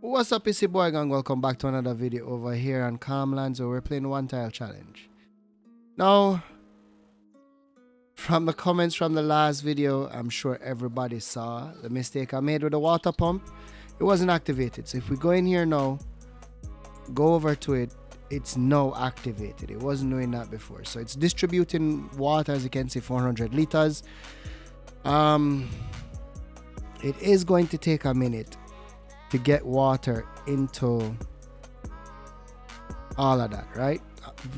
What's up, PC boy gang? Welcome back to another video over here on Calmlands where we're playing one tile challenge. Now, from the comments from the last video, I'm sure everybody saw the mistake I made with the water pump. It wasn't activated. So if we go in here now, go over to it, it's now activated. It wasn't doing that before. So it's distributing water, as you can see, 400 liters. It is going to take a minute to get water into all of that, right?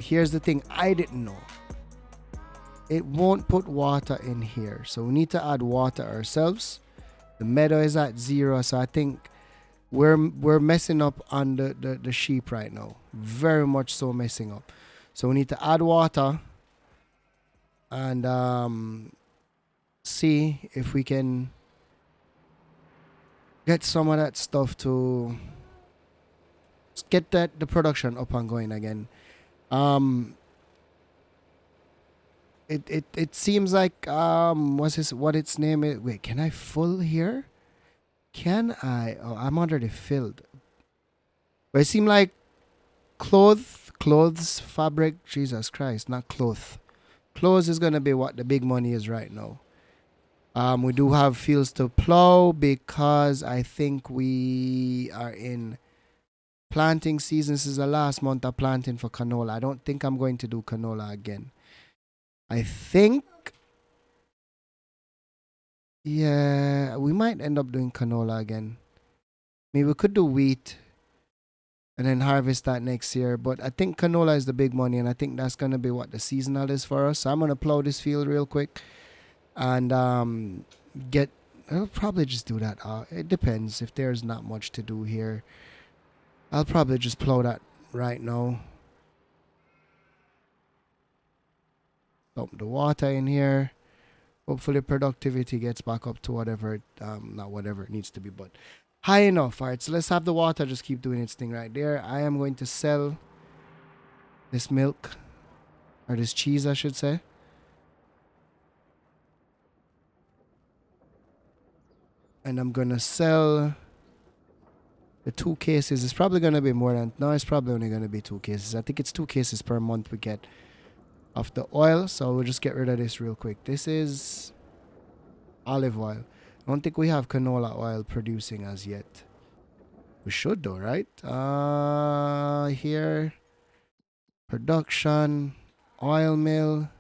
Here's the thing I didn't know. It won't put water in here, so we need to add water ourselves. The meadow is at 0, so I think we're messing up on the sheep right now. Very much so messing up. So we need to add water and see if we can get some of that stuff to get the production up and going again. It seems like what its name is. Wait, can I full here? Can I? Oh, I'm already filled. But it seemed like clothes, fabric. Jesus Christ, not cloth. Clothes is gonna be what the big money is right now. We do have fields to plow because I think we are in planting season. This is the last month of planting for canola. I don't think I'm going to do canola again. I think, yeah, we might end up doing canola again. Maybe we could do wheat and then harvest that next year. But I think canola is the big money, and I think that's going to be what the seasonal is for us. So I'm going to plow this field real quick and I'll probably just do that. It depends. If there's not much to do here, I'll probably just plow that right now. Dump the water in here. Hopefully productivity gets back up to whatever not whatever it needs to be, but high enough. Alright, so let's have the water just keep doing its thing right there. I am going to sell this milk, or this cheese I should say. And I'm gonna sell the 2 cases. It's probably gonna be more than, no, it's probably only gonna be 2 cases. I think it's 2 cases per month we get of the oil. So we'll just get rid of this real quick. This is olive oil. I don't think we have canola oil producing as yet. We should though, right? Here, production, oil mill.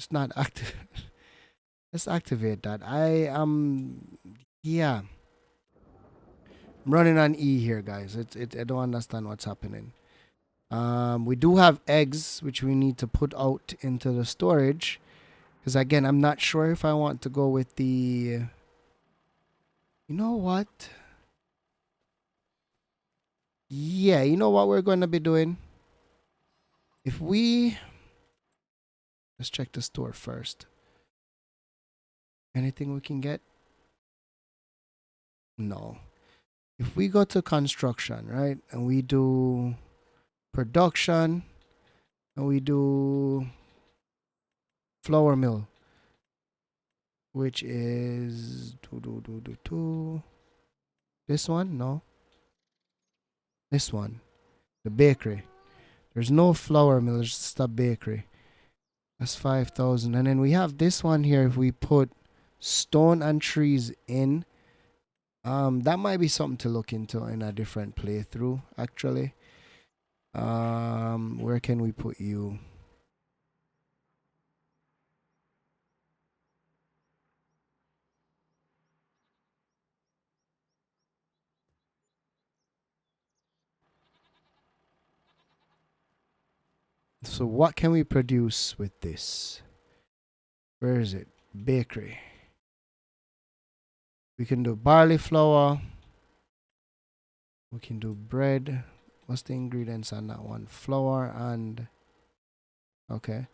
It's not active. Let's activate that. Yeah. I'm running on E here, guys. I don't understand what's happening. We do have eggs, which we need to put out into the storage. Because again, I'm not sure if I want to go with the... You know what? Yeah, you know what we're going to be doing? If we... Let's check the store first. Anything we can get? No. If we go to construction, right? And we do production. And we do flour mill. Which is... This one? No. This one. The bakery. There's no flour mill. There's just a bakery. That's 5,000. And then we have this one here. If we put stone and trees in, that might be something to look into in a different playthrough, actually. Where can we put you? So what can we produce with this? Where is it? Bakery. We can do barley flour. We can do bread. What's the ingredients on that one? Flour and... Okay.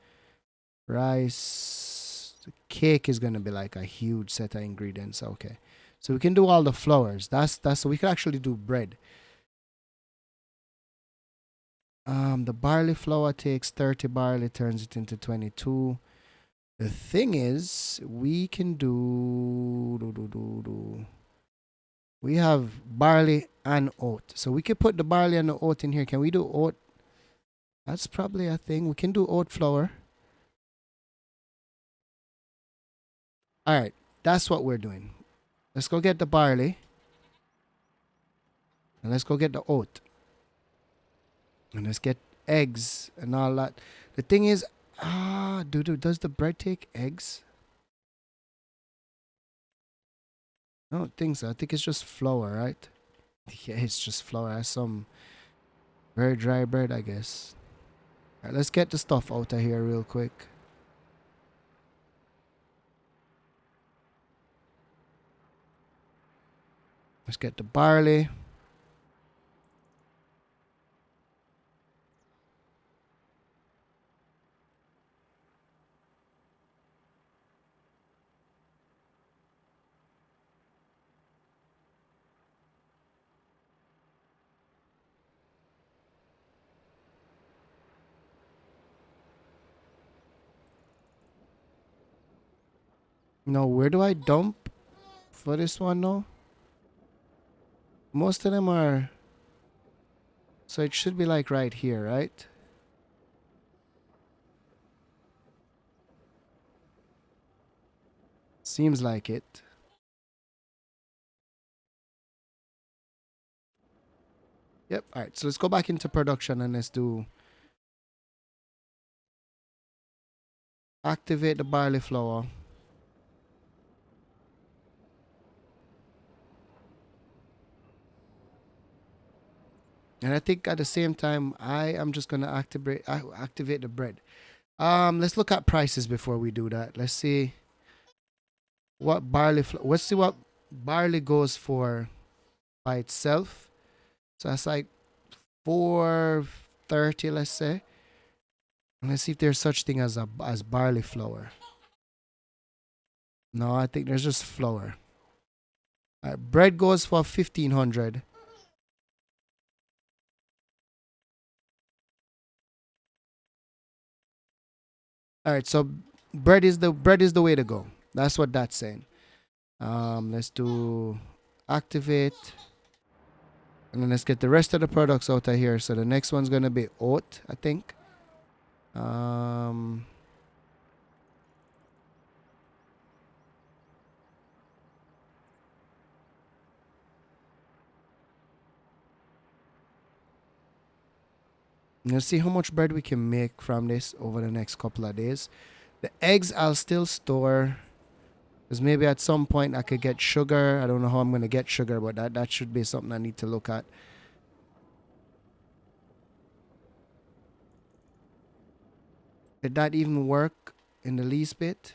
Rice. The cake is going to be like a huge set of ingredients. Okay. So we can do all the flours. That's so we can actually do bread. The barley flour takes 30 barley, turns it into 22. The thing is, we can do We have barley and oat. So we could put the barley and the oat in here. Can we do oat? That's probably a thing. We can do oat flour. All right. That's what we're doing. Let's go get the barley. And let's go get the oat. And let's get eggs and all that. The thing is, does the bread take eggs? I don't think so. I think it's just flour, right? Yeah, it's just flour. That's some very dry bread, I guess. All right, let's get the stuff out of here real quick. Let's get the barley. Now, where do I dump for this one now? Most of them are... So it should be like right here, right? Seems like it. Yep. All right. So let's go back into production and let's do... Activate the barley flour. And I think at the same time, I am just going to activate the bread. Let's look at prices before we do that. Let's see what let's see what barley goes for by itself. So that's like 430, let's say. And let's see if there's such thing as barley flour. No, I think there's just flour. All right, bread goes for 1500. All right, so bread is the way to go. That's what that's saying. Let's do activate, and then let's get the rest of the products out of here. So the next one's gonna be oat, I think. Um, let's see how much bread we can make from this over the next couple of days. The eggs I'll still store, because maybe at some point I could get sugar. I don't know how I'm gonna get sugar, but that should be something I need to look at. Did that even work in the least bit?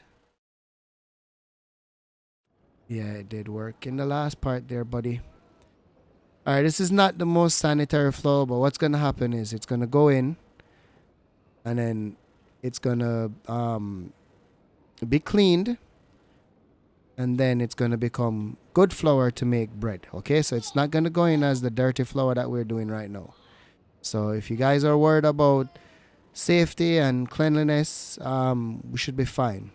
Yeah, it did work in the last part there, buddy. All right, this is not the most sanitary flow, but what's gonna happen is it's gonna go in, and then it's gonna be cleaned, and then it's gonna become good flour to make bread. Okay, so it's not gonna go in as the dirty flour that we're doing right now. So if you guys are worried about safety and cleanliness, we should be fine.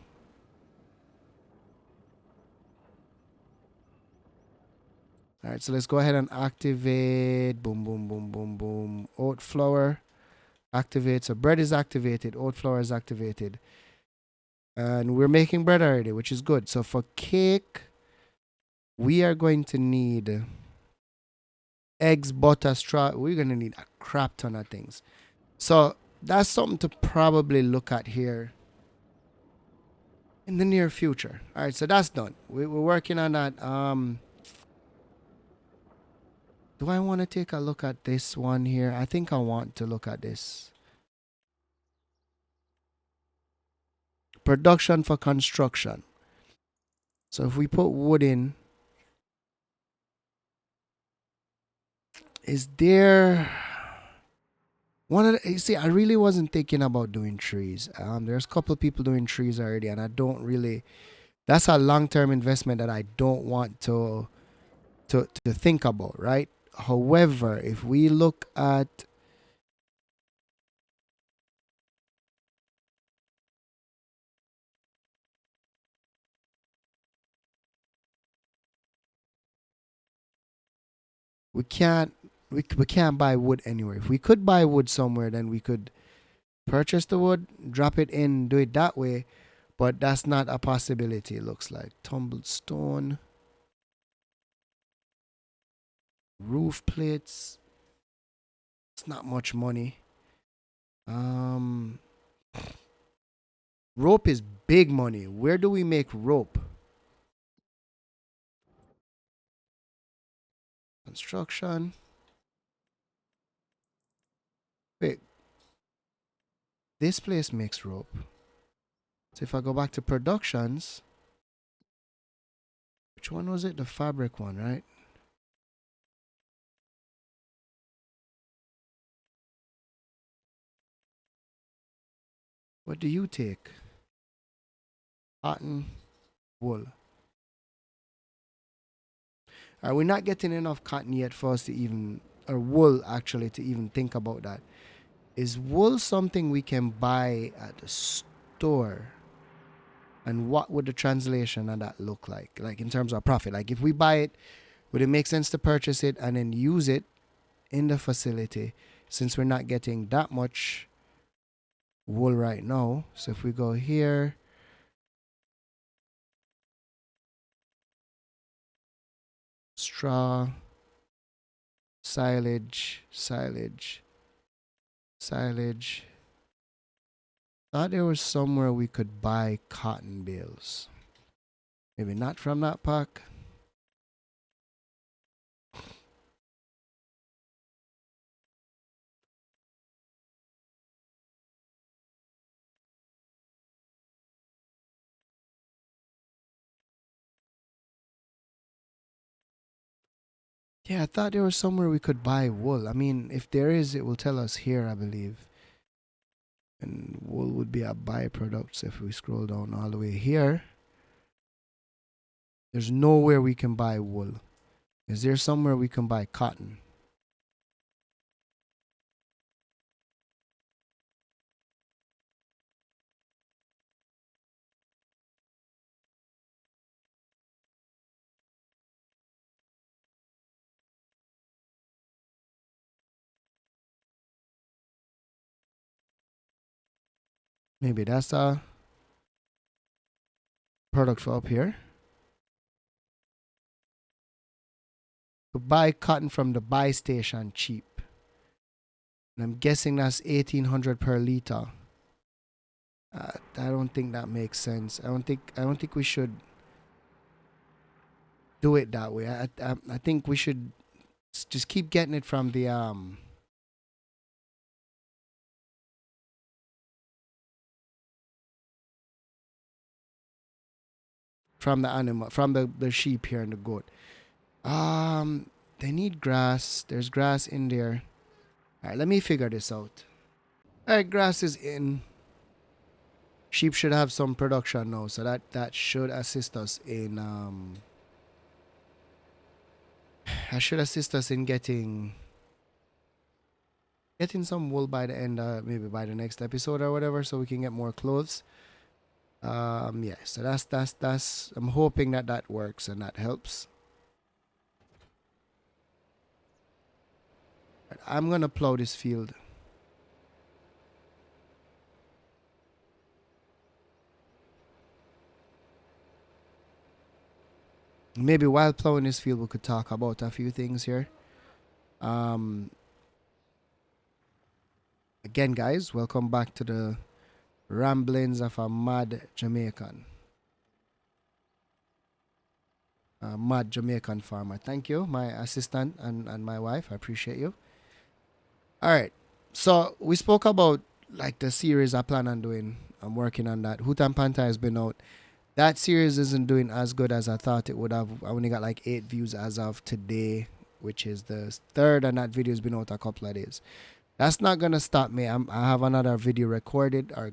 All right, so let's go ahead and activate. Boom, boom, boom, boom, boom. Oat flour. Activate. So bread is activated. Oat flour is activated. And we're making bread already, which is good. So for cake, we are going to need eggs, butter, straw. We're going to need a crap ton of things. So that's something to probably look at here in the near future. All right, so that's done. We're working on that. Do I want to take a look at this one here? I think I want to look at this. Production for construction. So if we put wood in, is there one of the, you see, I really wasn't thinking about doing trees. There's a couple of people doing trees already, and I don't really. That's a long-term investment that I don't want to think about, right? However, if we look at we can't buy wood anywhere. If we could buy wood somewhere, then we could purchase the wood, drop it in, do it that way. But that's not a possibility, it looks like. Tumbled stone, roof plates. It's not much money. Rope is big money. Where do we make rope? Construction. Wait, this place makes rope. So if I go back to productions, which one was it? The fabric one, right? What do you take? Cotton, wool. Are we not getting enough cotton yet for us to even, or wool actually, to even think about that? Is wool something we can buy at the store? And what would the translation of that look like? Like in terms of profit? Like if we buy it, would it make sense to purchase it and then use it in the facility since we're not getting that much wool right now? So if we go here, straw, silage. Thought there was somewhere we could buy cotton bales. Maybe not from that pack. Yeah, I thought there was somewhere we could buy wool. I mean, if there is, it will tell us here, I believe. And wool would be a byproduct. So if we scroll down all the way here, there's nowhere we can buy wool. Is there somewhere we can buy cotton? Maybe that's a product for up here. To buy cotton from the buy station cheap. And I'm guessing that's 1800 per liter. I don't think that makes sense. I don't think we should do it that way. I think we should just keep getting it from the animal, from the sheep here and the goat. They need grass. There's grass in there. All right, let me figure this out. All right, grass is in. Sheep should have some production now, so that should assist us in that should assist us in getting some wool by the end, maybe by the next episode or whatever, so we can get more clothes. Yeah, so that's I'm hoping that works and that helps. I'm gonna plow this field. Maybe while plowing this field, we could talk about a few things here. Again, guys, welcome back to the ramblings of a mad Jamaican. A mad Jamaican farmer. Thank you, my assistant and my wife. I appreciate you. All right. So we spoke about like the series I plan on doing. I'm working on that. Hutan Panta has been out. That series isn't doing as good as I thought it would have. I only got like 8 views as of today, which is the third, and that video has been out a couple of days. That's not gonna stop me. I have another video recorded or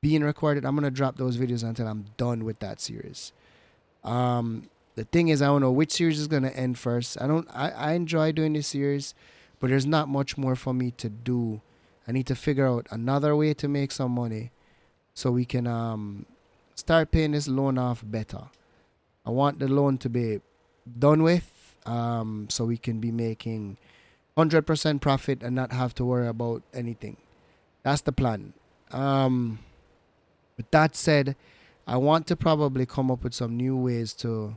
being recorded. I'm gonna drop those videos until I'm done with that series. The thing is, I don't know which series is gonna end first. I enjoy doing this series, but there's not much more for me to do. I need to figure out another way to make some money so we can start paying this loan off better. I want the loan to be done with so we can be making 100% profit and not have to worry about anything. That's the plan. With that said, I want to probably come up with some new ways to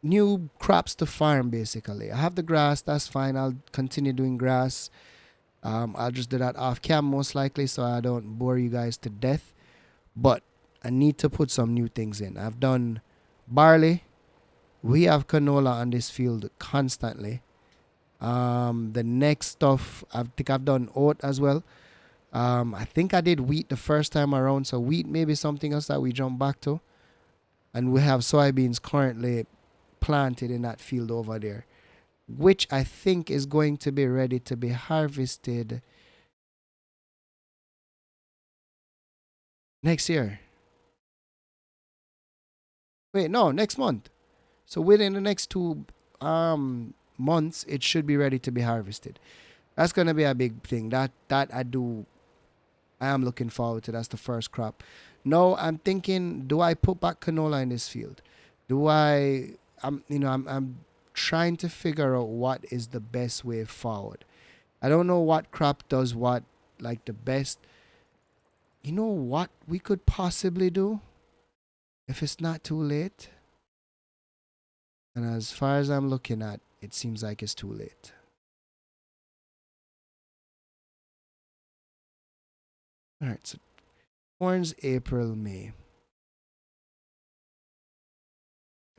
new crops to farm. Basically, I have the grass. That's fine. I'll continue doing grass. I'll just do that off cam most likely, so I don't bore you guys to death. But I need to put some new things in. I've done barley. We have canola on this field constantly. The next stuff, I think I've done oat as well. I think I did wheat the first time around, so wheat may be something else that we jump back to. And we have soybeans currently planted in that field over there, which I think is going to be ready to be harvested next year. Wait, no, next month. So within the next 2 months, it should be ready to be harvested. That's gonna be a big thing. That I am looking forward to. That's the first crop. No, I'm thinking, do I put back canola in this field? Do I? I'm trying to figure out what is the best way forward. I don't know what crop does what like the best. You know what we could possibly do if it's not too late? And as far as I'm looking at, it seems like it's too late. All right, so corn's April, May.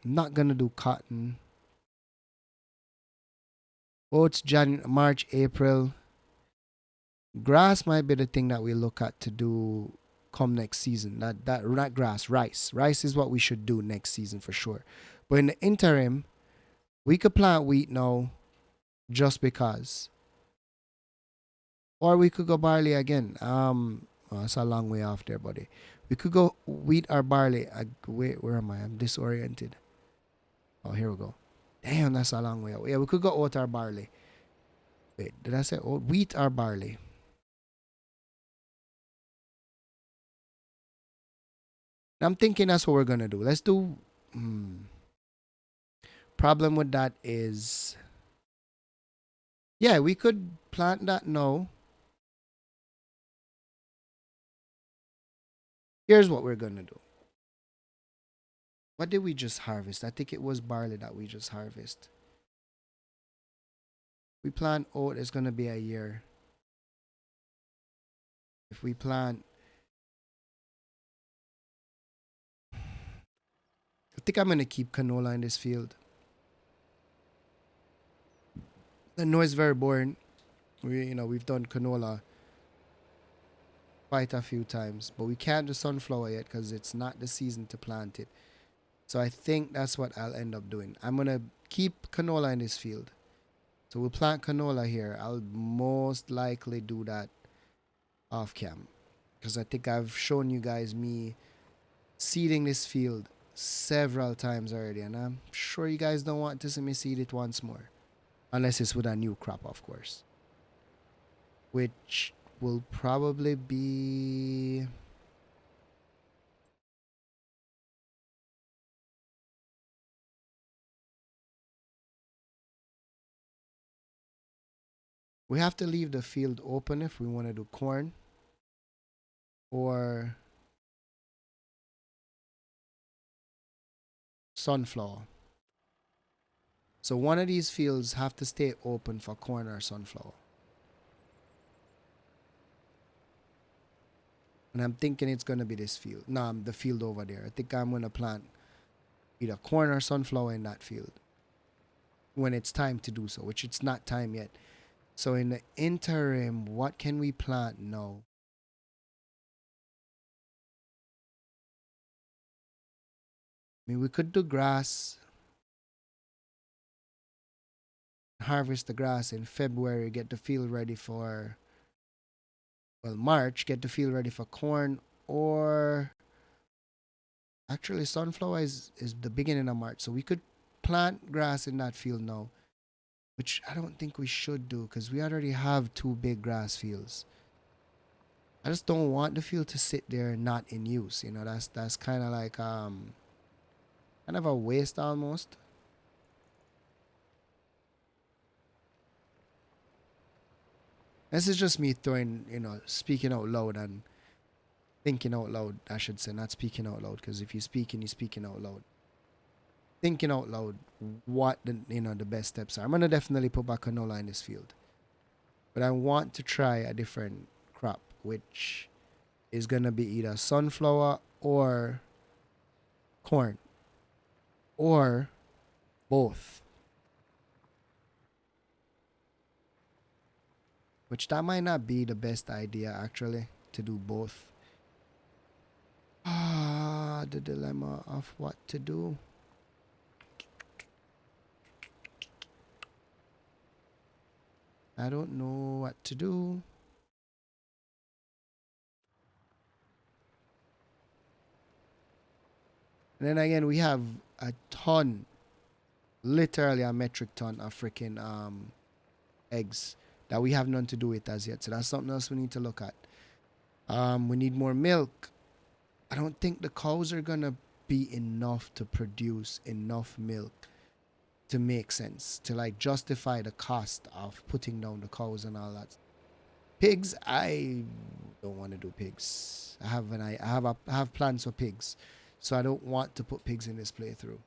I'm not gonna do cotton. Oats, March, April. Grass might be the thing that we look at to do come next season. That not grass, rice. Rice is what we should do next season for sure. But in the interim, we could plant wheat now just because. Or we could go barley again. Well, it's a long way off there, buddy. We could go wheat or barley. Wait, where am I? I'm disoriented. Oh, here we go. Damn, that's a long way out. Yeah, we could go oat or barley. Wait, did I say oat? Wheat or barley? I'm thinking that's what we're gonna do. Let's do. Problem with that is, yeah, we could plant that now. Here's what we're gonna do. What did we just harvest? I think it was barley that we just harvest. We plant oat, it's gonna be a year. If we plant, I think I'm gonna keep canola in this field. I know it's very boring. We've done canola quite a few times, but we can't do sunflower yet because it's not the season to plant it. So I think that's what I'll end up doing. I'm gonna keep canola in this field. So we'll plant canola here. I'll most likely do that off cam because I think I've shown you guys me seeding this field several times already, and I'm sure you guys don't want to see me seed it once more, unless it's with a new crop, of course, which will probably be we have to leave the field open if we want to do corn or sunflower. So one of these fields have to stay open for corn or sunflower. And I'm thinking it's going to be this field. No, the field over there. I think I'm going to plant either corn or sunflower in that field when it's time to do so, which it's not time yet. So in the interim, what can we plant now? I mean, we could do grass, harvest the grass in February, get the field ready for, well, March, get the field ready for corn, or actually sunflower is the beginning of March. So we could plant grass in that field now, which I don't think we should do because we already have two big grass fields. I just don't want the field to sit there not in use. That's kind of like kind of a waste almost. This is just me throwing, speaking out loud and thinking out loud, I should say, not speaking out loud, because if you're speaking out loud. Thinking out loud what the best steps are. I'm gonna definitely put back canola in this field. But I want to try a different crop, which is gonna be either sunflower or corn. Or both. Which that might not be the best idea actually, to do both. Ah, the dilemma of what to do. I don't know what to do. And then again, we have a ton, literally a metric ton of freaking eggs that we have none to do with as yet. So that's something else we need to look at. We need more milk. I don't think the cows are gonna be enough to produce enough milk to make sense, to like justify the cost of putting down the cows and all that. Pigs, I don't want to do pigs. I have plans for pigs, so I don't want to put pigs in this playthrough.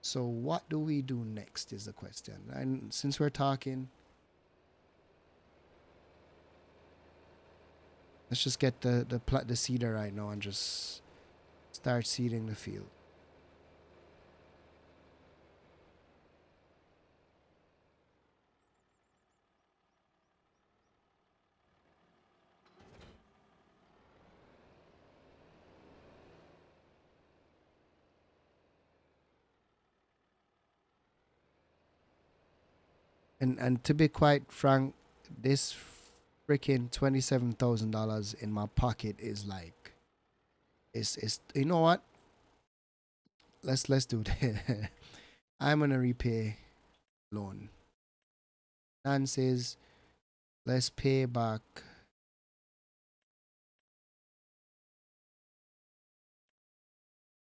So what do we do next is the question. And since we're talking, let's just get the seeder right now and just start seeding the field. And to be quite frank, this freaking $27,000 in my pocket is like, it's you know what? Let's do that. I'm gonna repay loan. Nan says let's pay back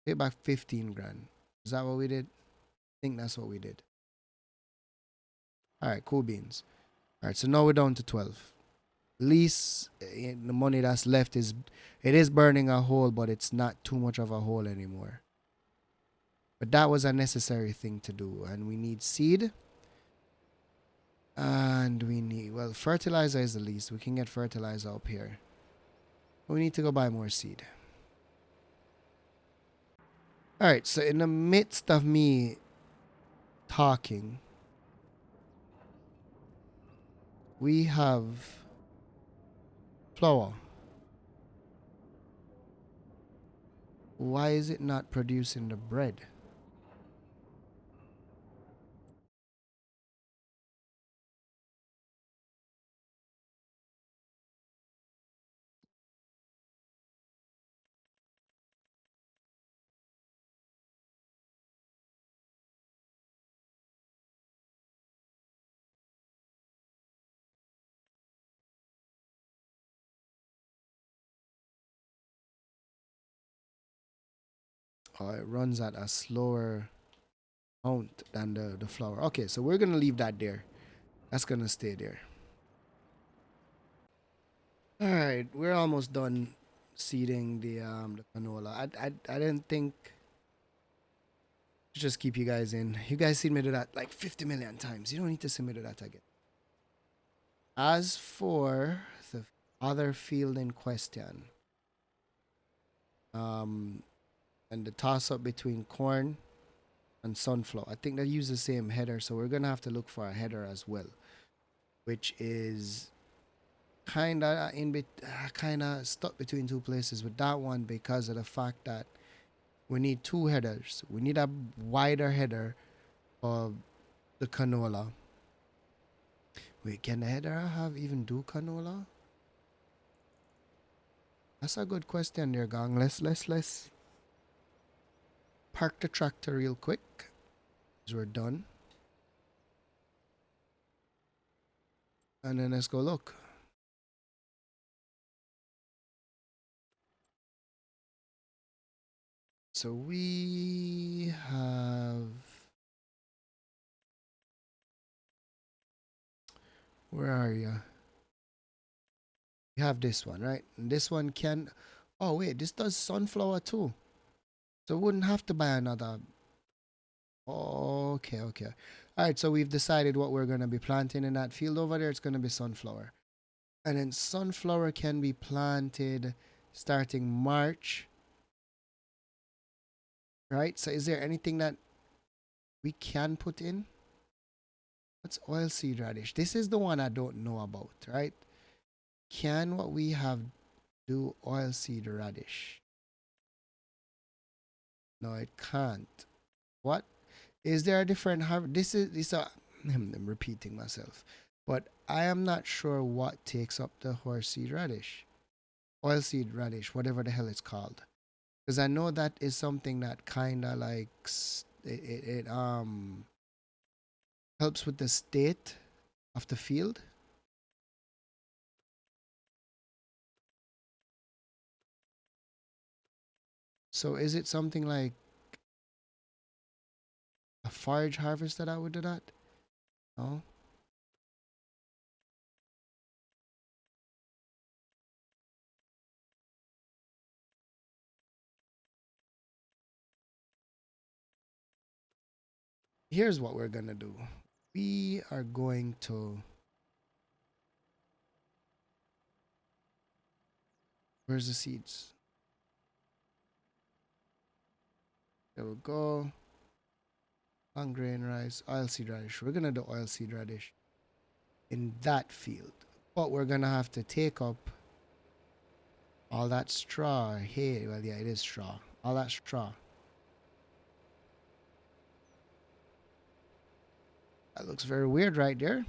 15 grand. Is that what we did? I think that's what we did. All right, cool beans. All right, so now we're down to 12. Lease, the money that's left it is burning a hole, but it's not too much of a hole anymore. But that was a necessary thing to do, and we need seed. And we need, well, fertilizer is the least. We can get fertilizer up here. We need to go buy more seed. All right, so in the midst of me talking, we have flour. Why is it not producing the bread? It runs at a slower amount than the flour. Okay, so we're gonna leave that there. That's gonna stay there. All right, we're almost done seeding the canola. I didn't think to just keep you guys in. You guys seen me do that like 50 million times. You don't need to see me do that again. As for the other field in question, um, and the toss up between corn and sunflower, I think they use the same header, so we're gonna have to look for a header as well, which is kind of stuck between two places with that one because of the fact that we need two headers. We need a wider header for the canola. Wait, can the header have even do canola? That's a good question there, gang. Let's park the tractor real quick. As we're done. And then let's go look. So we have, where are you? We have this one, right? And this one can, oh wait, this does sunflower too. So wouldn't have to buy another. Okay, okay. All right, so we've decided what we're going to be planting in that field over there. It's going to be sunflower. And then sunflower can be planted starting March, right? So is there anything that we can put in? What's oilseed radish? This is the one I don't know about, right? Can what we have do oilseed radish? No, it can't. What? Is there a different harvest? This a, I'm repeating myself. But I am not sure what takes up the horseseed radish. Oilseed radish, whatever the hell it's called. Because I know that is something that kinda like it helps with the state of the field. So is it something like a forage harvest that I would do that? No. Here's what we're gonna do. We are going to, where's the seeds? There we go. Long grain rice, oilseed radish. We're gonna do oilseed radish in that field. But we're gonna have to take up all that straw. Hey, well, yeah, it is straw. All that straw. That looks very weird right there.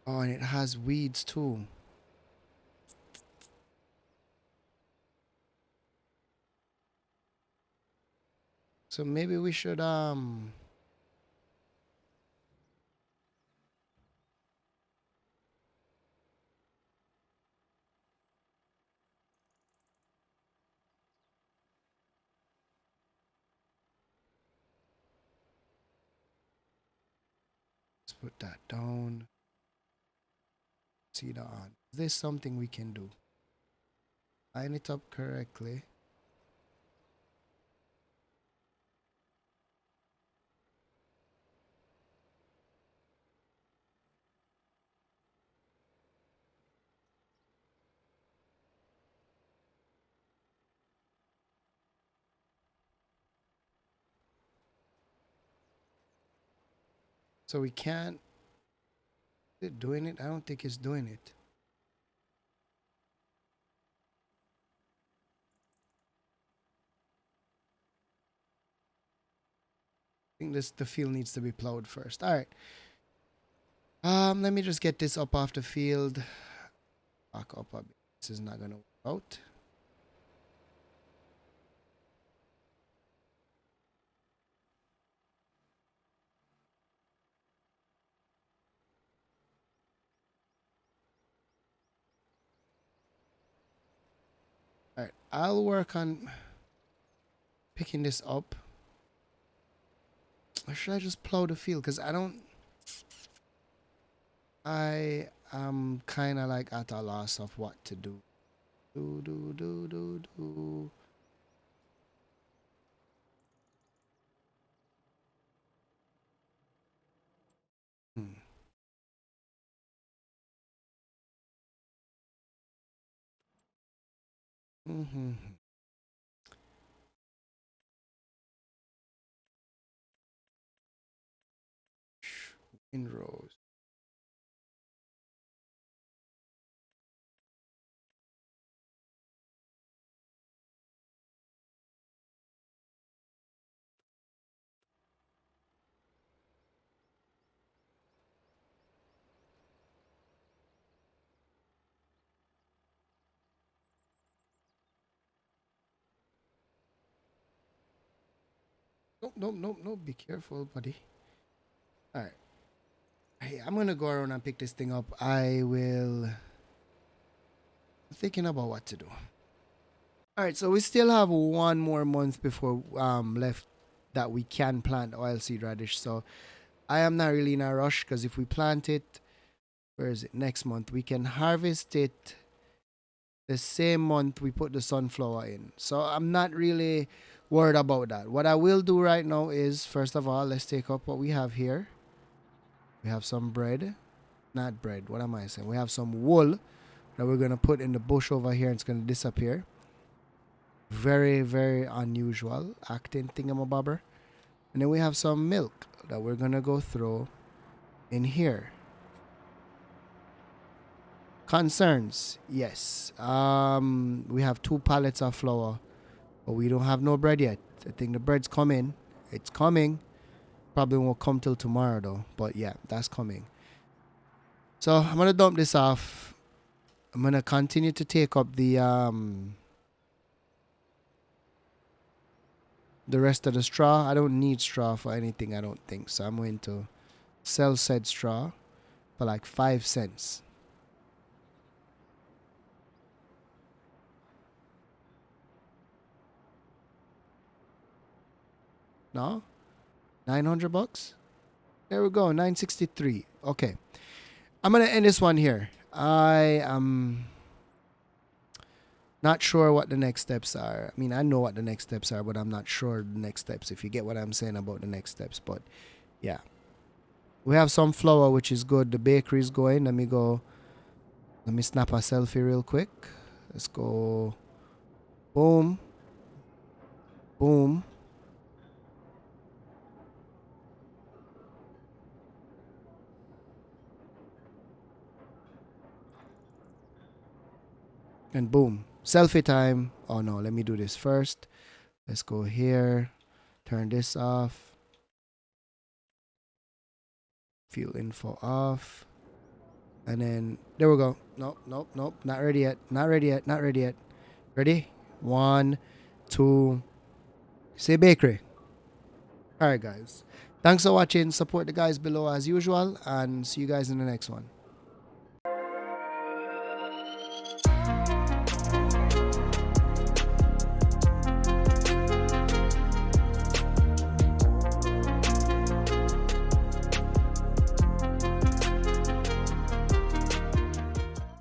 Oh, and it has weeds too. So maybe we should let's put that down. See that on. Is this something we can do? Line it up correctly. So we can't. Is it doing it? I don't think it's doing it. I think this the field needs to be plowed first. All right. Let me just get this up off the field. Back up a bit. This is not gonna work out. All right. I'll work on picking this up. Or should I just plow the field? Because I don't. I am kind of like at a loss of what to do. Do. Hmm. Mm-hmm. In rows. Nope, nope, nope, nope. Be careful, buddy. All right. Hey, I'm gonna go around and pick this thing up. I will Thinking about what to do. All right, so we still have one more month before left that we can plant oilseed radish. So I am not really in a rush because if we plant it, where is it? Next month, we can harvest it the same month we put the sunflower in. So I'm not really worried about that. What I will do right now is, first of all, let's take up what we have here. We have some bread. Not bread, what am I saying? We have some wool that we're going to put in the bush over here. It's going to disappear. Very, very unusual acting thingamabobber. And then we have some milk that we're going to go throw in here. Concerns, yes. We have 2 pallets of flour, but we don't have no bread yet. I think the bread's coming. It's coming. Probably won't come till tomorrow though. But yeah, that's coming. So I'm gonna dump this off. I'm gonna continue to take up the rest of the straw. I don't need straw for anything, I don't think. So I'm going to sell said straw for like 5 cents. No? 900 bucks? There we go, 963. Okay. I'm going to end this one here. I am not sure what the next steps are. I mean, I know what the next steps are, but I'm not sure the next steps, if you get what I'm saying about the next steps. But yeah. We have some flour, which is good. The bakery is going. Let me snap a selfie real quick. Let's go. Boom. Boom. And boom. Selfie time. Oh no, let me do this first. Let's go here. Turn this off. Fuel info off. And then, there we go. Nope, nope, nope. Not ready yet. Not ready yet. Not ready yet. Ready? 1, 2. Say bakery. Alright, guys. Thanks for watching. Support the guys below as usual. And see you guys in the next one.